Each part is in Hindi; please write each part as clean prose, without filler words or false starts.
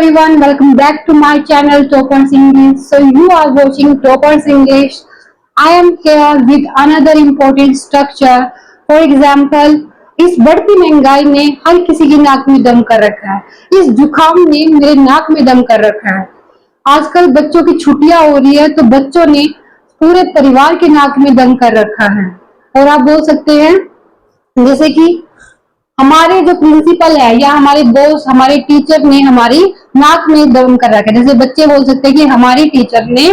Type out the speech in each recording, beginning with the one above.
everyone, welcome back to my channel Toppers English. So you are watching Toppers English. I am here with another important structure. For example, इस बढ़ती महंगाई ने हर किसी की नाक में दम कर रखा है। इस जुकाम ने मेरे नाक में दम कर रखा है। आजकल बच्चों की छुट्टियां हो रही है तो बच्चों ने पूरे परिवार के नाक में दम कर रखा है। और आप बोल सकते हैं जैसे कि हमारे जो प्रिंसिपल है या हमारे बॉस, हमारे टीचर ने हमारी नाक में दम कर रखा है। जैसे बच्चे बोल सकते हैं कि हमारी टीचर ने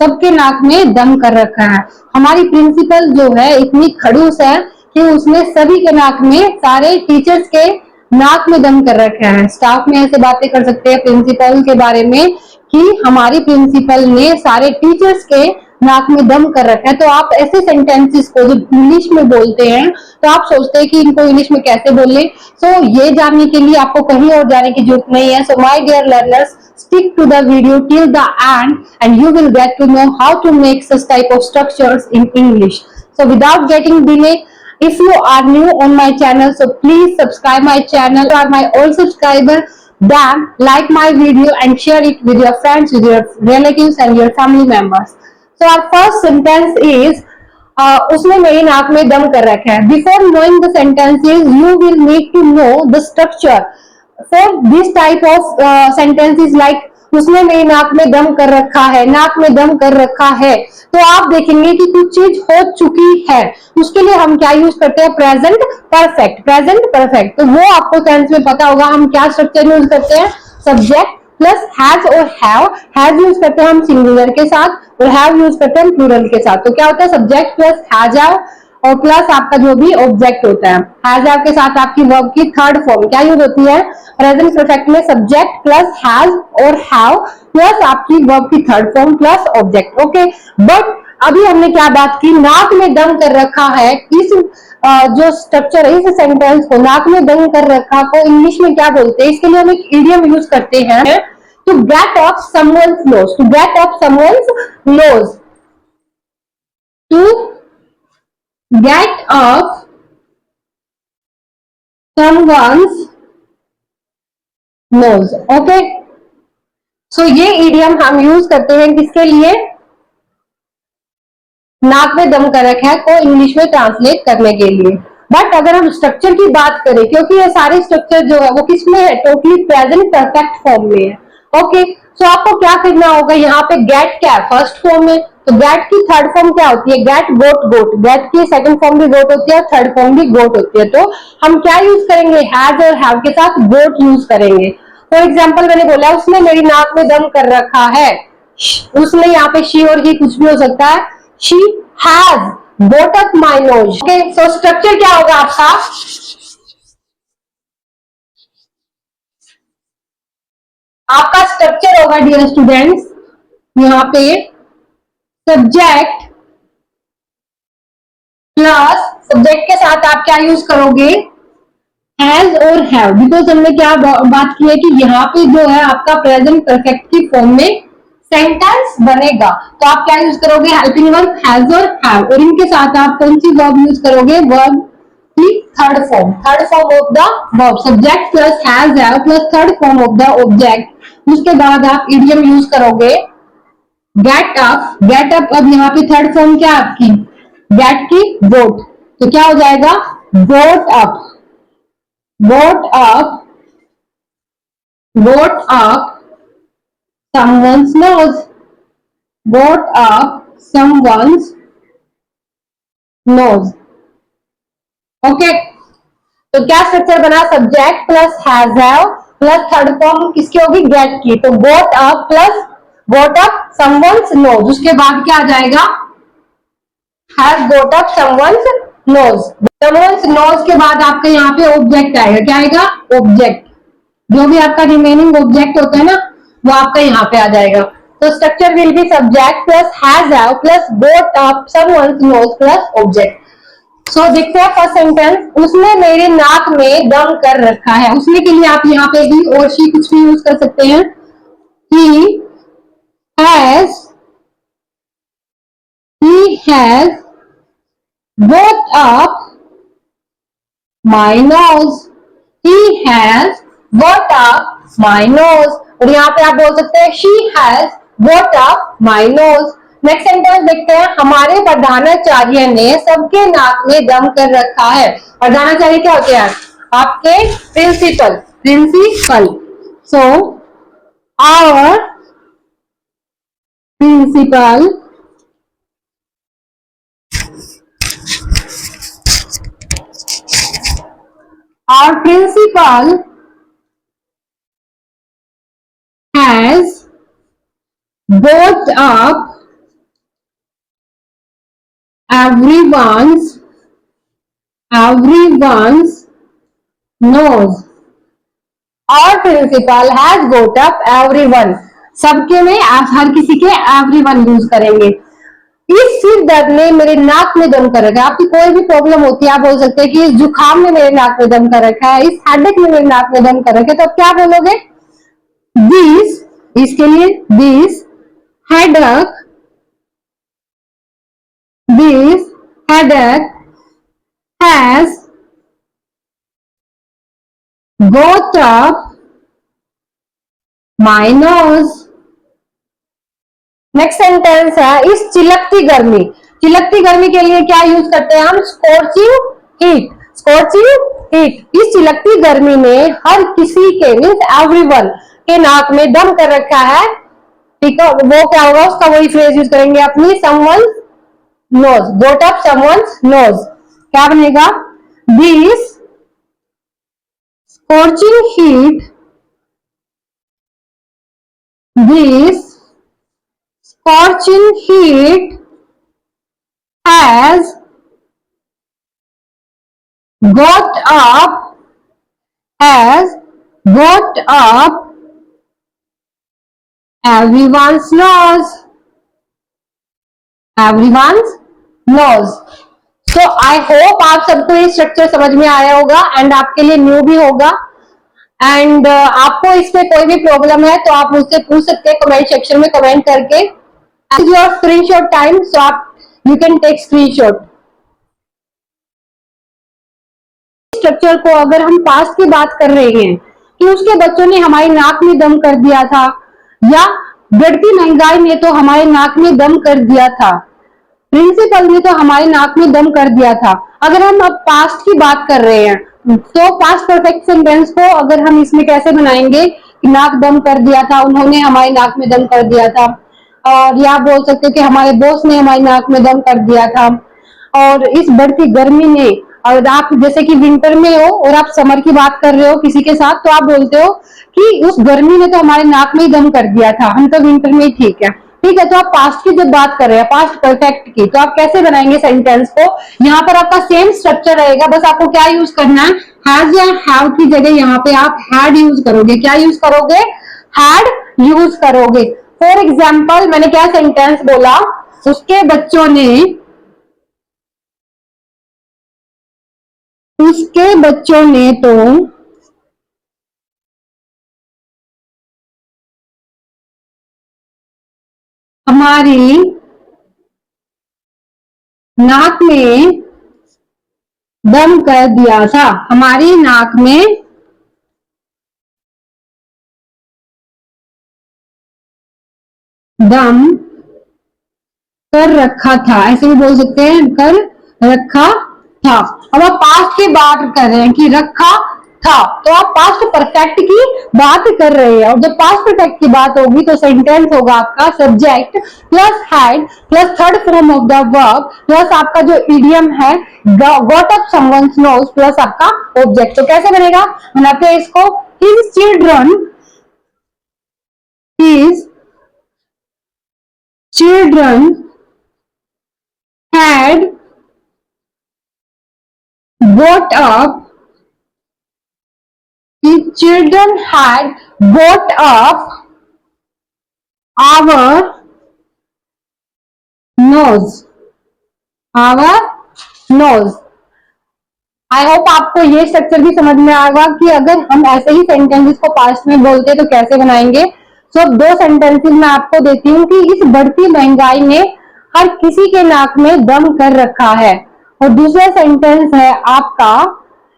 सबके नाक में दम कर रखा है। हमारी प्रिंसिपल जो है इतनी खड़ूस है कि उसने सभी के नाक में, सारे टीचर्स के नाक में दम कर रखा है। स्टाफ में ऐसे बातें कर सकते हैं प्रिंसिपल के बारे में कि हमारी प्रिंसिपल ने सारे टीचर्स के नाक में दम कर रखा है। तो आप ऐसे सेंटेंसेस को जो इंग्लिश में बोलते हैं तो आप सोचते हैं कि इनको इंग्लिश में कैसे बोले। सो ये जानने के लिए आपको कहीं और जाने की जरूरत नहीं है। So my dear learners, stick to the video till the end and you will get to know how to make such type of structures in English. So without getting delay, if you are new on my channel, so please subscribe my channel. You are my old subscriber, then like my video and share it with your friends, with your relatives and your family members. So our first sentence is उसने मेरी नाक में दम कर रखा है. Before knowing the sentences, you will need to know the structure. For this type of sentences like उसने मेरी नाक में दम कर रखा है, नाक में दम कर रखा है, तो आप देखेंगे कि कुछ चीज हो चुकी है, उसके लिए हम क्या यूज करते हैं? Present perfect. प्रेजेंट परफेक्ट, तो वो आपको टेंस में पता होगा. हम क्या स्ट्रक्चर यूज करते हैं? सब्जेक्ट प्लस हैज और हैव. हैज यूज करते हैं हम सिंगुलर के साथ और हैव यूज करते हैं प्लूरल के साथ. तो क्या होता है? सब्जेक्ट प्लस हैज हैव और प्लस आपका जो भी ऑब्जेक्ट होता है. हैज हैव के साथ आपकी वर्ब की थर्ड फॉर्म क्या यूज होती है? प्रेजेंट परफेक्ट में सब्जेक्ट प्लस हैज और हैव प्लस आपकी वर्ब की third form plus object. Okay, but अभी हमने क्या बात की? नाक में दम कर रखा है. इस जो स्ट्रक्चर है, इस सेंटेंस को नाक में दम कर रखा को इंग्लिश में क्या बोलते हैं? इसके लिए हम एक इडियम यूज करते हैं, to get off someone's nose. To get off someone's nose. To get off someone's nose. Okay, so ये इडियम हम यूज करते हैं किसके लिए? नाक में दम कर रखा है को इंग्लिश में ट्रांसलेट करने के लिए. बट अगर हम स्ट्रक्चर की बात करें, क्योंकि ये सारे स्ट्रक्चर जो है वो किसमें है? टोटली प्रेजेंट परफेक्ट फॉर्म में है. ओके, सो आपको क्या करना होगा? यहाँ पे गेट क्या है? फर्स्ट फॉर्म में. तो गेट की थर्ड फॉर्म क्या होती है? गेट गोट गोट. गेट की सेकंड फॉर्म भी गोट होती है, थर्ड फॉर्म भी गोट होती है. तो हम क्या यूज करेंगे? हैज और हैव के साथ गोट यूज करेंगे. फॉर एग्जाम्पल मैंने बोला उसने मेरी नाक में दम कर रखा है. उसने यहाँ पे शी और ही कुछ भी हो सकता है. She has goat up my nose. Okay, so structure क्या होगा आपका? आपका स्ट्रक्चर होगा डियर स्टूडेंट्स, यहाँ पे सब्जेक्ट प्लस सब्जेक्ट के साथ आप क्या यूज करोगे? हैज और हैव. बिकॉज हमने क्या बात की है कि यहाँ पे जो है आपका प्रेजेंट परफेक्ट की फॉर्म में सेंटेंस बनेगा. तो आप क्या यूज करोगे? हेल्पिंग वर्ब हैज और हैव. और इनके साथ आप कौन सी वर्ब यूज करोगे? वर्ब की third form. Third form of the verb. Subject plus has have plus third form of the object. उसके बाद आप इडियम यूज करोगे गेट अप. गेट अप, अब यहाँ पे थर्ड फॉर्म क्या आपकी? गेट की वोट. तो क्या हो जाएगा? Vote up. Vote up. Vote up someone's nose. Wrote up someone's nose. Okay, तो क्या स्ट्रक्चर बना? Subject plus has have plus third form किसकी होगी? गेट की. तो गोट up plus got up someone's nose. उसके बाद क्या आ जाएगा? Has goat up someone's nose. someone's nose के बाद आपका यहाँ पे ऑब्जेक्ट आएगा. क्या आएगा? ऑब्जेक्ट. जो भी आपका रिमेनिंग ऑब्जेक्ट होता है ना वो आपका यहाँ पे आ जाएगा. तो structure will be subject plus has have plus got up someone's nose plus object. So देखते हैं फर्स्ट सेंटेंस, उसने मेरे नाक में दम कर रखा है. उसने के लिए आप यहाँ पे भी और शी कुछ भी यूज कर सकते हैं. he has got up my nose. He has got up my nose. और यहाँ पे आप बोल सकते हैं she has goat up my nose. Next sentence देखते हैं, हमारे प्रधानाचार्य ने सबके नाक में दम कर रखा है। प्रधानाचार्य क्या होते हैं? आपके principal, principal. So our principal has got up everyone's nose। Our principal has got up everyone, सबके में हर किसी के everyone यूज करेंगे। इस सिर दर्द ने मेरे नाक में दम कर रखा है। आपकी कोई भी प्रॉब्लम होती है आप बोल सकते हैं कि इस जुकाम ने मेरे नाक में दम कर रखा है, इस हेडेक ने मेरे नाक में दम कर रखा है, तो आप क्या बोलोगे? दिस, इसके लिए this headache, this headache has got up my nose। Next sentence है, इस चिलकती गर्मी, चिलकती गर्मी के लिए क्या यूज करते हैं हम? Scorching heat, scorching heat. इस चिलकती गर्मी में हर किसी के, मीन्स एवरीवन के नाक में दम कर रखा है, ठीक है? वो क्या होगा? उसका वही फ्रेज यूज करेंगे अपनी, someone nose, got up someone's nose. क्या बनेगा? This scorching heat, this scorching heat has got up everyone's nose, everyone's nose। So I hope आप सबको ये स्ट्रक्चर समझ में आया होगा एंड आपके लिए न्यू भी होगा। एंड आपको इसमें कोई भी प्रॉब्लम है तो आप मुझसे पूछ सकते हैं कमेंट सेक्शन में कमेंट करके। योर स्क्रीनशॉट टाइम, सो आप you can take screenshot. Structure को अगर हम पास्ट की बात कर रहे हैं कि उसके बच्चों ने हमारी नाक में दम कर दिया था, या बढ़ती महंगाई ने तो हमारे नाक में दम कर दिया था, प्रिंसिपल ने तो हमारे नाक में दम कर दिया था। अगर हम अब पास्ट की बात कर रहे हैं तो पास्ट परफेक्ट सेंटेंस को अगर हम इसमें कैसे बनाएंगे कि नाक दम कर दिया था, उन्होंने हमारे नाक में दम कर दिया था। और या बोल सकते कि हमारे बॉस ने हमारी नाक में दम कर दिया था। और इस बढ़ती गर्मी ने, और आप जैसे कि विंटर में हो और आप समर की बात कर रहे हो किसी के साथ, तो आप बोलते हो कि उस गर्मी ने तो हमारे नाक में ही दम कर दिया था, हम तो विंटर में ही ठीक है। ठीक है, तो आप पास्ट की जब बात कर रहे हैं, पास्ट परफेक्ट की, तो आप कैसे बनाएंगे सेंटेंस को? यहाँ पर आपका सेम स्ट्रक्चर रहेगा, बस आपको क्या यूज करना है? हैज या हैव की जगह यहाँ पे आप हैड यूज करोगे। क्या यूज करोगे? हैड यूज करोगे। फॉर एग्जाम्पल मैंने क्या सेंटेंस बोला? उसके बच्चों ने, उसके बच्चों ने तो हमारी नाक में दम कर दिया था, हमारी नाक में दम कर रखा था, ऐसे भी बोल सकते हैं, कर रखा था। अब आप पास्ट की बात कर रहे हैं कि रखा था, तो आप पास्ट परफेक्ट की बात कर रहे हैं। और जब पास्ट परफेक्ट की बात होगी तो सेंटेंस होगा आपका subject plus had plus third form of the verb plus आपका जो इडियम है got up someone's nose plus आपका ऑब्जेक्ट। तो कैसे बनेगा? बनाते हैं इसको। His children had got up, his children had got up our nose, our nose। I hope आपको ये स्ट्रक्चर भी समझ में आएगा कि अगर हम ऐसे ही सेंटेंसेस को पास्ट में बोलते तो कैसे बनाएंगे। सो दो सेंटेंसेस मैं आपको देती हूँ कि इस बढ़ती महंगाई ने हर किसी के नाक में दम कर रखा है, और दूसरा सेंटेंस है आपका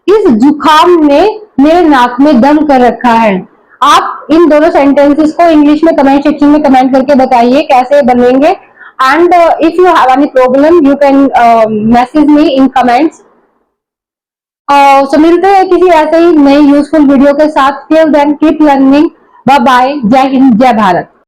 इस जुखाम ने मेरे नाक में दम कर रखा है। आप इन दोनों सेंटेंसेस को इंग्लिश में कमेंट सेक्शन में कमेंट करके बताइए कैसे बनेंगे। And if you have any problem you can message me in comments. So मिलते हैं किसी ऐसे ही नई यूजफुल वीडियो के साथ। Till then keep learning. Bye bye. जय हिंद, जय भारत।